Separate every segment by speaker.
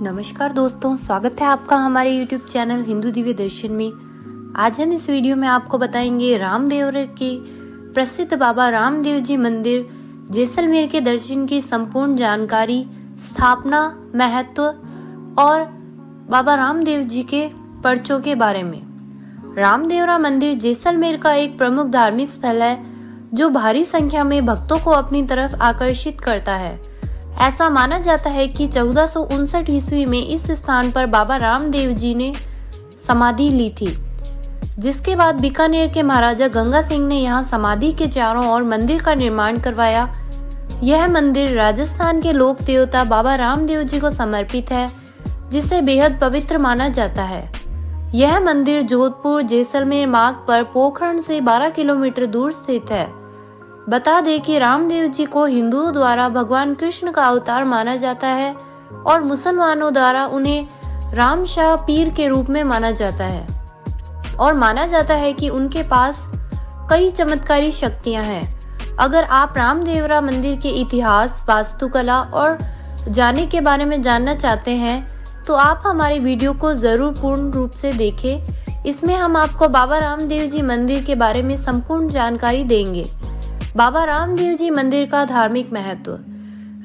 Speaker 1: नमस्कार दोस्तों, स्वागत है आपका हमारे YouTube चैनल हिंदू दिव्य दर्शन में। आज हम इस वीडियो में आपको बताएंगे रामदेव के प्रसिद्ध बाबा रामदेव जी मंदिर जैसलमेर के दर्शन की संपूर्ण जानकारी, स्थापना, महत्व और बाबा रामदेव जी के पर्चों के बारे में। रामदेवरा मंदिर जैसलमेर का एक प्रमुख धार्मिक स्थल है जो भारी संख्या में भक्तों को अपनी तरफ आकर्षित करता है। ऐसा माना जाता है कि 1459 ईस्वी में इस स्थान पर बाबा रामदेव जी ने समाधि ली थी, जिसके बाद बीकानेर के महाराजा गंगा सिंह ने यहाँ समाधि के चारों ओर मंदिर का निर्माण करवाया। यह मंदिर राजस्थान के लोक देवता बाबा रामदेव जी को समर्पित है, जिसे बेहद पवित्र माना जाता है। यह मंदिर जोधपुर जैसलमेर मार्ग पर पोखरण से 12 किलोमीटर दूर स्थित है। बता दें कि रामदेव जी को हिंदुओं द्वारा भगवान कृष्ण का अवतार माना जाता है और मुसलमानों द्वारा उन्हें रामशाह पीर के रूप में माना जाता है और माना जाता है कि उनके पास कई चमत्कारी शक्तियां हैं। अगर आप रामदेवरा मंदिर के इतिहास, वास्तुकला और जाने के बारे में जानना चाहते हैं तो आप हमारे वीडियो को जरूर पूर्ण रूप से देखें। इसमें हम आपको बाबा रामदेव जी मंदिर के बारे में संपूर्ण जानकारी देंगे। बाबा रामदेव जी मंदिर का धार्मिक महत्व।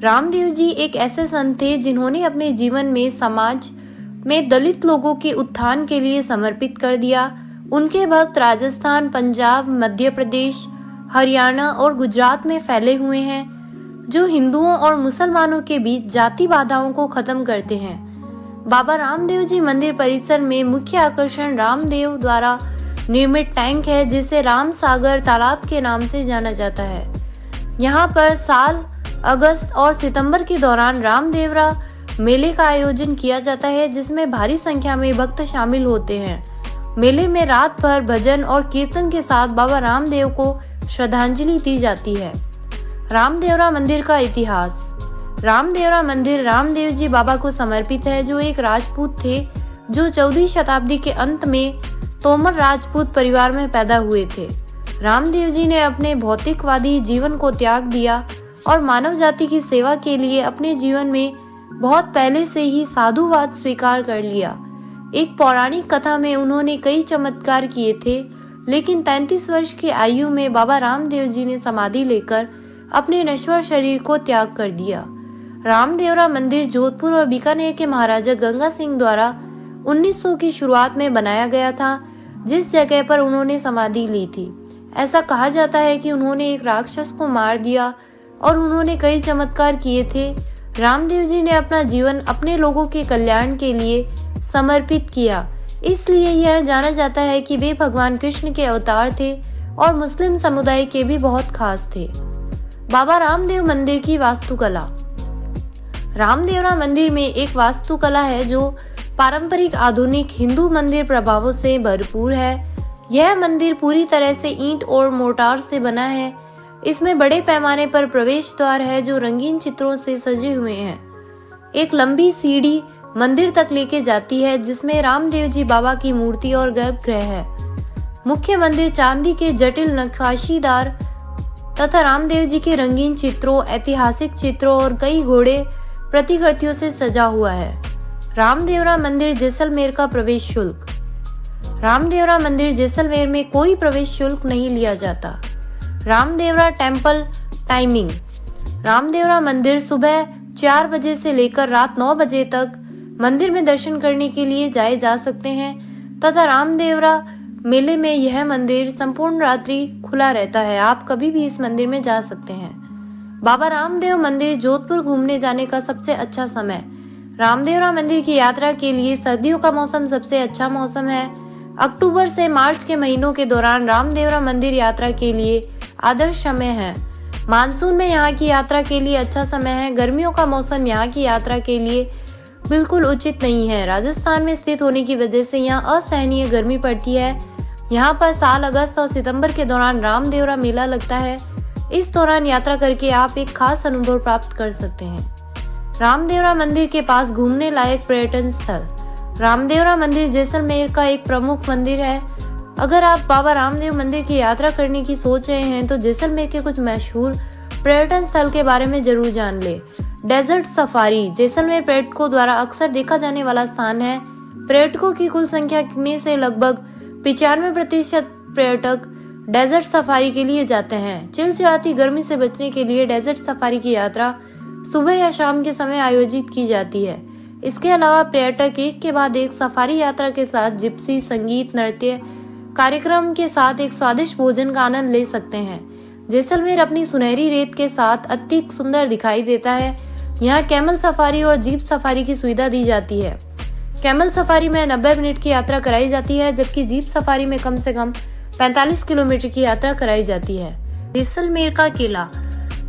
Speaker 1: रामदेव जी एक ऐसे संत थे जिन्होंने अपने जीवन में समाज में दलित लोगों के उत्थान के लिए समर्पित कर दिया। उनके भक्त राजस्थान, पंजाब, मध्य प्रदेश, हरियाणा और गुजरात में फैले हुए हैं, जो हिंदुओं और मुसलमानों के बीच जाति बाधाओं को खत्म करते हैं। बाबा रामदेव जी मंदिर परिसर में मुख्य आकर्षण रामदेव द्वारा निर्मित टैंक है, जिसे राम सागर तालाब के नाम से जाना जाता है। यहाँ पर साल अगस्त और सितंबर के दौरान रामदेवरा मेले का आयोजन किया जाता है, जिसमें भारी संख्या में भक्त शामिल होते हैं। मेले में रात भर भजन और कीर्तन के साथ बाबा रामदेव को श्रद्धांजलि दी जाती है। रामदेवरा मंदिर का इतिहास। रामदेवरा मंदिर रामदेव जी बाबा को समर्पित है, जो एक राजपूत थे जो 14वीं शताब्दी के अंत में तोमर राजपूत परिवार में पैदा हुए थे। रामदेव जी ने अपने भौतिकवादी जीवन को त्याग दिया और मानव जाति की सेवा के लिए अपने जीवन में बहुत पहले से ही साधुवाद स्वीकार कर लिया। एक पौराणिक कथा में उन्होंने कई चमत्कार किए थे, लेकिन 33 वर्ष की आयु में बाबा रामदेव जी ने समाधि लेकर अपने नश्वर शरीर को त्याग कर दिया। रामदेवरा मंदिर जोधपुर और बीकानेर के महाराजा गंगा सिंह द्वारा 1900 की शुरुआत में बनाया गया था, जिस जगह पर उन्होंने समाधि ली थी। ऐसा कहा जाता है कि उन्होंने एक राक्षस को मार दिया और उन्होंने कई चमत्कार किए थे। रामदेव जी ने अपना जीवन अपने लोगों के कल्याण के लिए समर्पित किया, इसलिए यह जाना जाता है कि वे भगवान कृष्ण के अवतार थे और मुस्लिम समुदाय के भी बहुत खास थे। बाबा रामदेव मंदिर की वास्तुकला। रामदेवरा मंदिर में एक वास्तुकला है जो पारंपरिक आधुनिक हिंदू मंदिर प्रभावों से भरपूर है। यह मंदिर पूरी तरह से ईंट और मोर्टार से बना है। इसमें बड़े पैमाने पर प्रवेश द्वार है जो रंगीन चित्रों से सजे हुए हैं। एक लंबी सीढ़ी मंदिर तक लेके जाती है, जिसमें रामदेव जी बाबा की मूर्ति और गर्भगृह है। मुख्य मंदिर चांदी के जटिल नक्काशीदार तथा रामदेव जी के रंगीन चित्रों, ऐतिहासिक चित्रों और कई घोड़े प्रतिकृतियों से सजा हुआ है। रामदेवरा मंदिर जैसलमेर का प्रवेश शुल्क। रामदेवरा मंदिर जैसलमेर में कोई प्रवेश शुल्क नहीं लिया जाता। Ramdevra temple timing. रामदेवरा मंदिर सुबह 4 बजे से लेकर रात 9 बजे तक मंदिर में दर्शन करने के लिए जाए जा सकते हैं तथा रामदेवरा मेले में यह मंदिर संपूर्ण रात्रि खुला रहता है। आप कभी भी इस मंदिर में जा सकते हैं। बाबा रामदेव मंदिर जोधपुर घूमने जाने का सबसे अच्छा समय। रामदेवरा मंदिर की यात्रा के लिए सर्दियों का मौसम सबसे अच्छा मौसम है। अक्टूबर से मार्च के महीनों के दौरान रामदेवरा मंदिर यात्रा के लिए आदर्श समय है। मानसून में यहाँ की यात्रा के लिए अच्छा समय है। गर्मियों का मौसम यहाँ की यात्रा के लिए बिल्कुल उचित नहीं है। राजस्थान में स्थित होने की वजह से यहाँ असहनीय गर्मी पड़ती है। यहाँ पर साल अगस्त और सितंबर के दौरान रामदेवरा मेला लगता है। इस दौरान यात्रा करके आप एक खास अनुभव प्राप्त कर सकते हैं। रामदेवरा मंदिर के पास घूमने लायक पर्यटन स्थल। रामदेवरा मंदिर जैसलमेर का एक प्रमुख मंदिर है। अगर आप बाबा रामदेव मंदिर की यात्रा करने की सोच रहे हैं तो जैसलमेर के कुछ मशहूर पर्यटन स्थल के बारे में जरूर जान ले। डेजर्ट सफारी जैसलमेर पर्यटकों द्वारा अक्सर देखा जाने वाला स्थान है। पर्यटकों की कुल संख्या में से लगभग 95% पर्यटक डेजर्ट सफारी के लिए जाते हैं। चिलचिलाती गर्मी से बचने के लिए डेजर्ट सफारी की यात्रा सुबह या शाम के समय आयोजित की जाती है। इसके अलावा पर्यटक एक के बाद एक सफारी यात्रा के साथ जिप्सी, संगीत, नृत्य कार्यक्रम के साथ एक स्वादिष्ट भोजन का आनंद ले सकते हैं। जैसलमेर अपनी सुनहरी रेत के साथ अत्यधिक सुंदर दिखाई देता है। यहाँ कैमल सफारी और जीप सफारी की सुविधा दी जाती है। कैमल सफारी में 90 मिनट की यात्रा कराई जाती है, जबकि जीप सफारी में कम से कम 45 किलोमीटर की यात्रा कराई जाती है। जैसलमेर का किला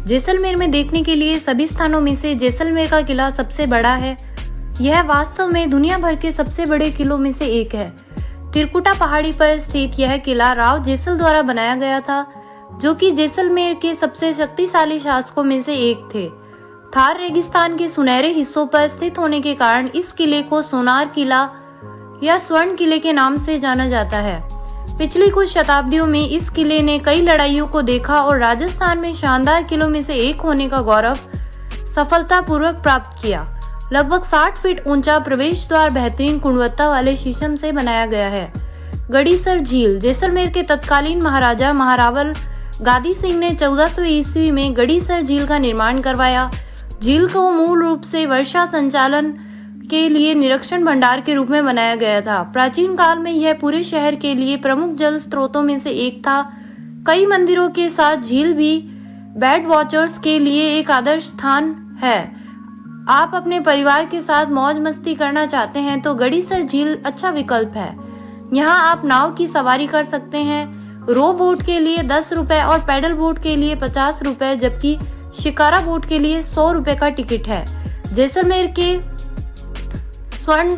Speaker 1: जैसलमेर में देखने के लिए सभी स्थानों में से जैसलमेर का किला सबसे बड़ा है। यह वास्तव में दुनिया भर के सबसे बड़े किलों में से एक है। त्रिकुटा पहाड़ी पर स्थित यह किला राव जैसल द्वारा बनाया गया था, जो कि जैसलमेर के सबसे शक्तिशाली शासकों में से एक थे। थार रेगिस्तान के सुनहरे हिस्सों पर स्थित होने के कारण इस किले को सोनार किला या स्वर्ण किले के नाम से जाना जाता है। पिछली कुछ शताब्दियों में इस किले ने कई लड़ाइयों को देखा और राजस्थान में शानदार किलों में से एक होने का गौरव सफलतापूर्वक प्राप्त किया। लगभग 60 फीट ऊंचा प्रवेश द्वार बेहतरीन गुणवत्ता वाले शीशम से बनाया गया है। गड़ीसर झील जैसलमेर के तत्कालीन महाराजा महारावल गादी सिंह ने 1400 ईस्वी में गड़ीसर झील का निर्माण करवाया। झील को मूल रूप से वर्षा संचालन के लिए निरीक्षण भंडार के रूप में बनाया गया था। प्राचीन काल में यह पूरे शहर के लिए प्रमुख जल स्रोतों में से एक था। कई मंदिरों के साथ झील भी बैड वॉचर्स के लिए एक आदर्श स्थान है। आप अपने परिवार के साथ मौज मस्ती करना चाहते हैं तो गड़ीसर झील अच्छा विकल्प है। यहाँ आप नाव की सवारी कर सकते हैं। रो बोट के लिए 10 रुपए और पैडल बोट के लिए 50 रुपए, जबकि शिकारा बोट के लिए 100 रुपए का टिकट है। जैसलमेर के स्वर्ण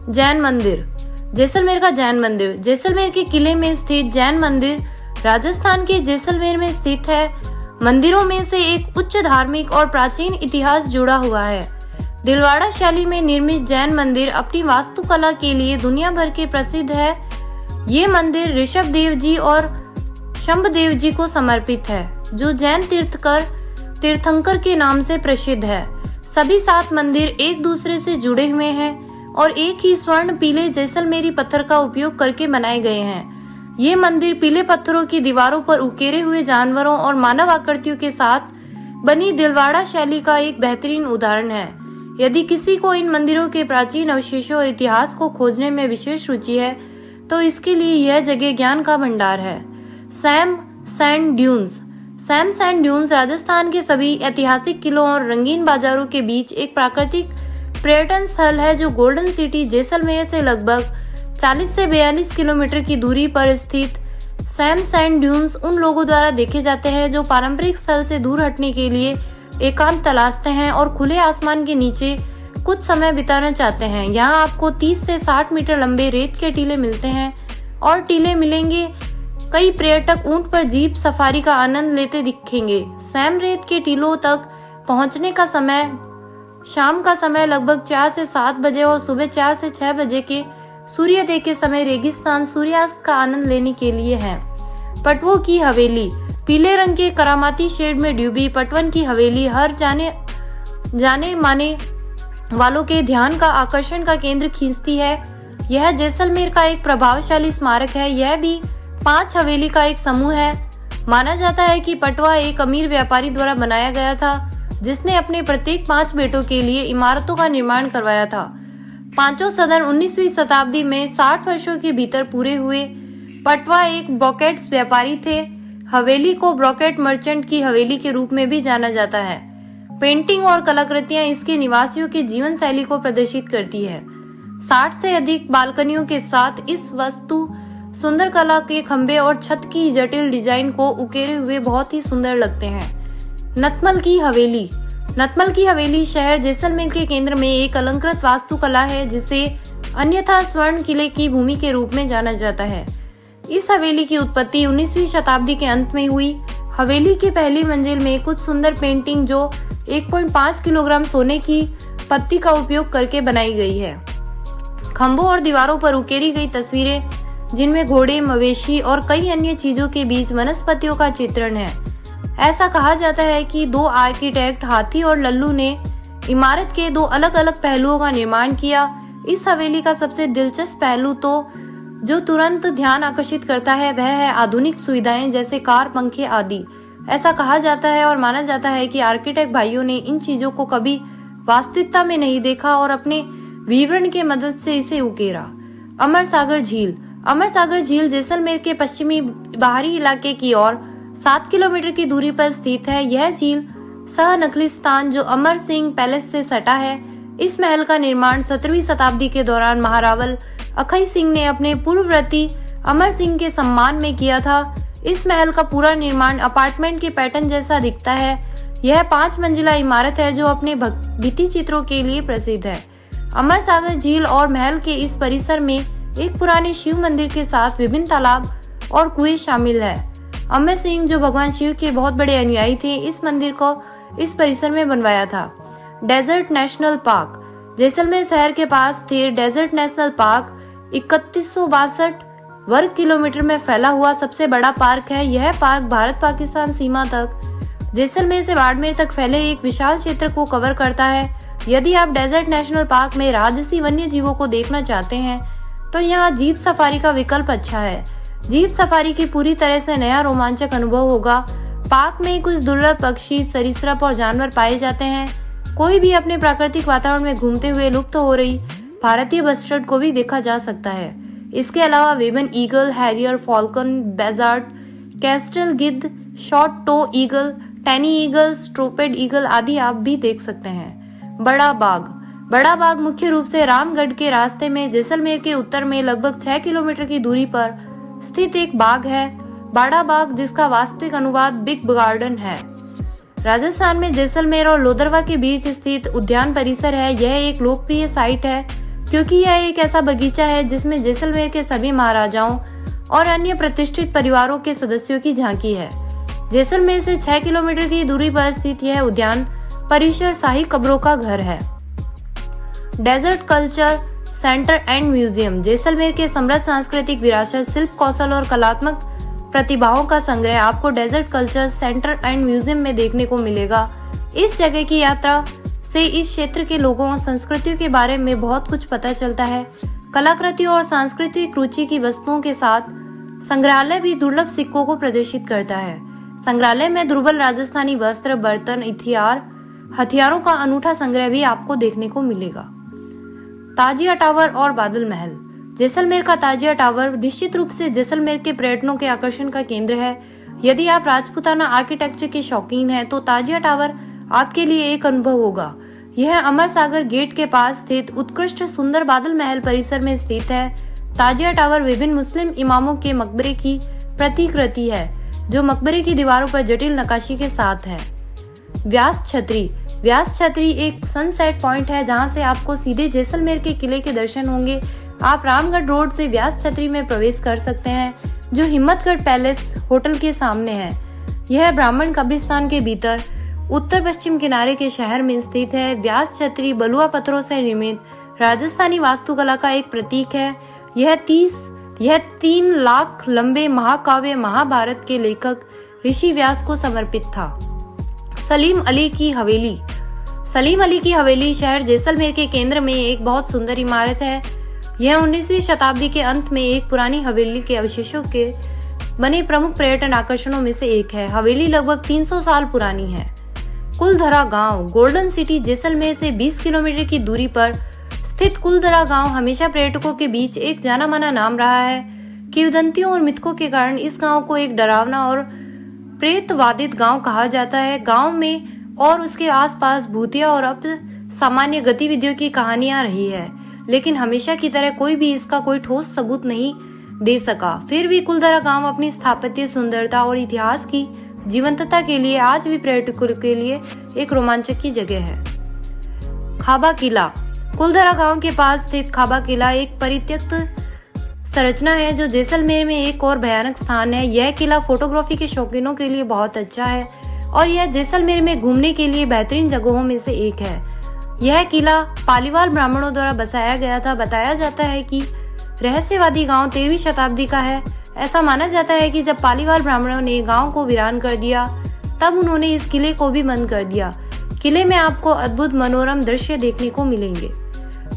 Speaker 1: जैन मंदिर जैसलमेर का जैन मंदिर जैसलमेर के किले में स्थित जैन मंदिर राजस्थान के जैसलमेर में स्थित है। मंदिरों में से एक उच्च धार्मिक और प्राचीन इतिहास जुड़ा हुआ है। दिलवाड़ा शैली में निर्मित जैन मंदिर अपनी वास्तुकला के लिए दुनिया भर के प्रसिद्ध है। ये मंदिर ऋषभ देव जी और शंभदेव जी को समर्पित है, जो जैन तीर्थंकर के नाम से प्रसिद्ध है। सभी 7 मंदिर एक दूसरे से जुड़े हुए हैं और एक ही स्वर्ण पीले जैसलमेरी पत्थर का उपयोग करके बनाए गए हैं। ये मंदिर पीले पत्थरों की दीवारों पर उकेरे हुए जानवरों और मानव आकृतियों के साथ बनी दिलवाड़ा शैली का एक बेहतरीन उदाहरण है। यदि किसी को इन मंदिरों के प्राचीन अवशेषों और इतिहास को खोजने में विशेष रुचि है, तो इसके लिए यह जगह ज्ञान का भंडार है। सैम सैंड ड्यून्स राजस्थान के सभी ऐतिहासिक किलों और रंगीन बाजारों के बीच एक प्राकृतिक पर्यटन स्थल है, जो गोल्डन सिटी जैसलमेर से लगभग 40 से 42 किलोमीटर की दूरी पर स्थित सैम सैंड ड्यून्स उन लोगों द्वारा देखे जाते हैं जो पारंपरिक स्थल से दूर हटने के लिए एकांत तलाशते हैं और खुले आसमान के नीचे कुछ समय बिताना चाहते हैं। यहाँ आपको 30 से 60 मीटर लंबे रेत के टीले मिलते हैं और टीले मिलेंगे। कई पर्यटक ऊंट पर जीप सफारी का आनंद लेते दिखेंगे। सैम रेत के टीलों तक पहुंचने का समय शाम का समय लगभग 4 से 7 बजे और सुबह 4 से 6 बजे के सूर्योदय के समय रेगिस्तान सूर्यास्त का आनंद लेने के लिए है। पटवों की हवेली पीले रंग के करामाती शेड में डूबी पटवन की हवेली हर जाने माने वालों के ध्यान का आकर्षण का केंद्र खींचती है। यह जैसलमेर का एक प्रभावशाली स्मारक है। यह भी 5 हवेली का एक समूह है। माना जाता है कि पटवा एक अमीर व्यापारी द्वारा बनाया गया था, जिसने अपने प्रत्येक 5 बेटों के लिए इमारतों का निर्माण करवाया था। 5 सदन 19वीं शताब्दी में 60 वर्षों के भीतर पूरे हुए। पटवा एक ब्रोकेट्स व्यापारी थे। हवेली को ब्रोकेट मर्चेंट की हवेली के रूप में भी जाना जाता है। पेंटिंग और कलाकृतियां इसके निवासियों के जीवन शैली को प्रदर्शित करती है। 60 से अधिक बालकनियों के साथ इस वस्तु सुंदर कला के खंभे और छत की जटिल डिजाइन को उकेरे हुए बहुत ही सुंदर लगते हैं। नतमल की हवेली शहर जैसलमेर के केंद्र में एक अलंकृत वास्तुकला है, जिसे अन्यथा स्वर्ण किले की भूमि के रूप में जाना जाता है। इस हवेली की उत्पत्ति 19वीं शताब्दी के अंत में हुई। हवेली की पहली मंजिल में कुछ सुंदर पेंटिंग जो 1.5 किलोग्राम सोने की पत्ती का उपयोग करके बनाई गई है। खंभों और दीवारों पर उकेरी गई तस्वीरें, जिनमें घोड़े, मवेशी और कई अन्य चीजों के बीच वनस्पतियों का चित्रण है। ऐसा कहा जाता है कि दो आर्किटेक्ट हाथी और लल्लू ने इमारत के दो अलग अलग पहलुओं का निर्माण किया। इस हवेली का सबसे दिलचस्प पहलू तो जो तुरंत ध्यान आकर्षित करता है वह है आधुनिक सुविधाएं जैसे कार, पंखे आदि। ऐसा कहा जाता है और माना जाता है कि आर्किटेक्ट भाइयों ने इन चीजों को कभी वास्तविकता में नहीं देखा और अपने विवरण के मदद से इसे उकेरा। अमर सागर झील। अमर सागर झील जैसलमेर के पश्चिमी बाहरी इलाके की ओर 7 किलोमीटर की दूरी पर स्थित है। यह झील सह नखलिस्तान जो अमर सिंह पैलेस से सटा है। इस महल का निर्माण 17वीं शताब्दी के दौरान महारावल अखई सिंह ने अपने पूर्ववर्ती अमर सिंह के सम्मान में किया था। इस महल का पूरा निर्माण अपार्टमेंट के पैटर्न जैसा दिखता है। यह 5 मंजिला इमारत है जो अपने भित्ति चित्रों के लिए प्रसिद्ध है। अमर सागर झील और महल के इस परिसर में एक पुराने शिव मंदिर के साथ विभिन्न तालाब और कुएं शामिल है। अमर सिंह जो भगवान शिव के बहुत बड़े अनुयायी थे, इस मंदिर को इस परिसर में बनवाया था। Desert national park. जैसलमेर शहर के पास स्थित डेजर्ट नेशनल पार्क 3162 वर्ग किलोमीटर में फैला हुआ सबसे बड़ा पार्क है। यह पार्क भारत पाकिस्तान सीमा तक जैसलमेर से बाड़मेर तक फैले एक विशाल क्षेत्र को कवर करता है। यदि आप डेजर्ट नेशनल पार्क में राजसी वन्य जीवों को देखना चाहते हैं तो यहाँ जीप सफारी का विकल्प अच्छा है। जीप सफारी की पूरी तरह से नया रोमांचक अनुभव होगा। पार्क में कुछ दुर्लभ पक्षी, सरीसृप और जानवर पाए जाते हैं। कोई भी अपने प्राकृतिक वातावरण में घूमते हुए लुप्त हो रही भारतीय बस्टर्ड को भी देखा जा सकता है। इसके अलावा वेबन eagle, harrier, falcon, buzzard, kestrel गिद्ध, short toed eagle, tawny eagle, स्ट्रोपेड ईगल आदि आप भी देख सकते हैं। बड़ा बाग। बड़ा बाग मुख्य रूप से रामगढ़ के रास्ते में जैसलमेर के उत्तर में लगभग 6 किलोमीटर की दूरी पर स्थित एक बाग है। बड़ा बाग जिसका वास्तविक अनुवाद बिग गार्डन है, राजस्थान में जैसलमेर और लोदरवा के बीच स्थित उद्यान परिसर है। यह एक लोकप्रिय साइट है क्योंकि यह एक ऐसा बगीचा है जिसमें जैसलमेर के सभी महाराजाओं और अन्य प्रतिष्ठित परिवारों के सदस्यों की झांकी है। जैसलमेर से 6 किलोमीटर की दूरी पर स्थित यह उद्यान परिसर शाही कब्रों का घर है। Desert Culture Centre and Museum. Jaisalmer के समृद्ध सांस्कृतिक विरासत, शिल्प कौशल और कलात्मक प्रतिभाओं का संग्रह आपको Desert Culture Centre and Museum में देखने को मिलेगा। इस जगह की यात्रा से इस क्षेत्र के लोगों और संस्कृतियों के बारे में बहुत कुछ पता चलता है। कलाकृतियों और सांस्कृतिक रुचि की वस्तुओं के साथ संग्रहालय भी दुर्लभ सिक्कों को प्रदर्शित करता है। संग्रहालय में दुर्लभ राजस्थानी वस्त्र, बर्तन, हथियारों का अनूठा संग्रह भी आपको देखने को मिलेगा। ताजिया टावर और बादल महल। जैसलमेर का ताजिया टावर निश्चित रूप से जैसलमेर के पर्यटकों के आकर्षण का केंद्र है। यदि आप राजपूताना आर्किटेक्चर के शौकीन हैं तो ताजिया टावर आपके लिए एक अनुभव होगा। यह अमर सागर गेट के पास स्थित उत्कृष्ट सुंदर बादल महल परिसर में स्थित है। ताजिया टावर विभिन्न मुस्लिम इमामों के मकबरे की प्रतिकृति है जो मकबरे की दीवारों पर जटिल नक्काशी के साथ है। व्यास छतरी। व्यास छतरी एक सनसेट पॉइंट है जहां से आपको सीधे जैसलमेर के किले के दर्शन होंगे। आप रामगढ़ रोड से व्यास छतरी में प्रवेश कर सकते हैं जो हिम्मतगढ़ पैलेस होटल के सामने है। यह ब्राह्मण कब्रिस्तान के भीतर उत्तर पश्चिम किनारे के शहर में स्थित है। व्यास छतरी बलुआ पत्थरों से निर्मित राजस्थानी वास्तुकला का एक प्रतीक है। यह 3 लाख लंबे महाकाव्य महाभारत के लेखक ऋषि व्यास को समर्पित था। सलीम अली की हवेली। सलीम अली की हवेली शहर जैसलमेर के केंद्र में एक बहुत सुंदर इमारत है। यह 19वीं शताब्दी के अंत में एक पुरानी हवेली के अवशेषों के बने प्रमुख पर्यटन आकर्षणों में से एक है। हवेली लगभग 300 साल पुरानी है। कुलधरा गांव। गोल्डन सिटी जैसलमेर से 20 किलोमीटर की दूरी पर स्थित कुलधरा गांव हमेशा पर्यटकों के बीच एक जाना माना नाम रहा है। किंवदंतियों और मिथकों के कारण इस गांव को एक डरावना और प्रेतवादित गांव कहा जाता है। गांव में और उसके आसपास भूतिया और सामान्य गतिविधियों की कहानियां रही है, लेकिन हमेशा की तरह कोई भी इसका कोई ठोस सबूत नहीं दे सका। फिर भी कुलधरा गांव अपनी स्थापत्य सुंदरता और इतिहास की जीवंतता के लिए आज भी पर्यटकों के लिए एक रोमांचक की जगह है। खाबा किला। कुलधरा गांव के पास स्थित खाबा किला एक परित्यक्त संरचना है जो जैसलमेर में एक और भयानक स्थान है। यह किला फोटोग्राफी के शौकीनों के लिए बहुत अच्छा है और यह जैसलमेर में घूमने के लिए बेहतरीन जगहों में से एक है। यह किला पालीवाल ब्राह्मणों द्वारा बसाया गया था। बताया जाता है कि रहस्यवादी गांव 13वीं शताब्दी का है। ऐसा माना जाता है कि जब पालीवाल ब्राह्मणों ने गांव को वीरान कर दिया तब उन्होंने इस किले को भी बंद कर दिया। किले में आपको अद्भुत मनोरम दृश्य देखने को मिलेंगे।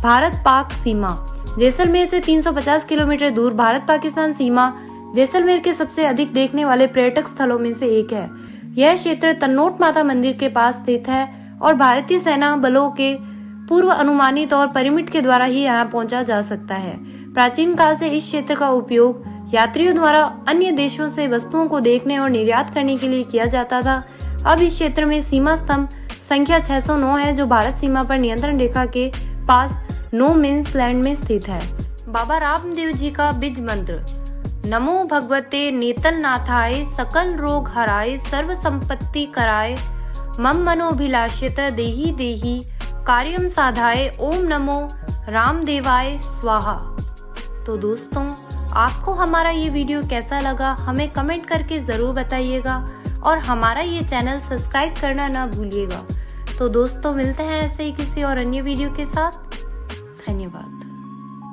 Speaker 1: भारत पाक सीमा। जैसलमेर से 350 किलोमीटर दूर भारत पाकिस्तान सीमा जैसलमेर के सबसे अधिक देखने वाले पर्यटक स्थलों में से एक है। यह क्षेत्र तन्नोट माता मंदिर के पास स्थित है और भारतीय सेना बलों के पूर्व अनुमानित और परिमिट के द्वारा ही यहाँ पहुंचा जा सकता है। प्राचीन काल से इस क्षेत्र का उपयोग यात्रियों द्वारा अन्य देशों से वस्तुओं को देखने और निर्यात करने के लिए किया जाता था। अब इस क्षेत्र में सीमा स्तंभ संख्या 609 है, जो भारत सीमा पर नियंत्रण रेखा के पास नो मीन्स लैंड में स्थित है। बाबा रामदेव जी का बीज मंत्र। नमो भगवते नेतलनाथाय, सकल रोग हराय, सर्व संपत्ति कराय, मम मनोभिलाषित देहि देहि, कार्यम साधाय, ओम नमो रामदेवाय स्वाहा। तो दोस्तों, आपको हमारा ये वीडियो कैसा लगा हमें कमेंट करके जरूर बताइएगा और हमारा ये चैनल सब्सक्राइब करना ना भूलिएगा। तो दोस्तों, मिलते हैं ऐसे ही किसी और अन्य वीडियो के साथ। धन्यवाद।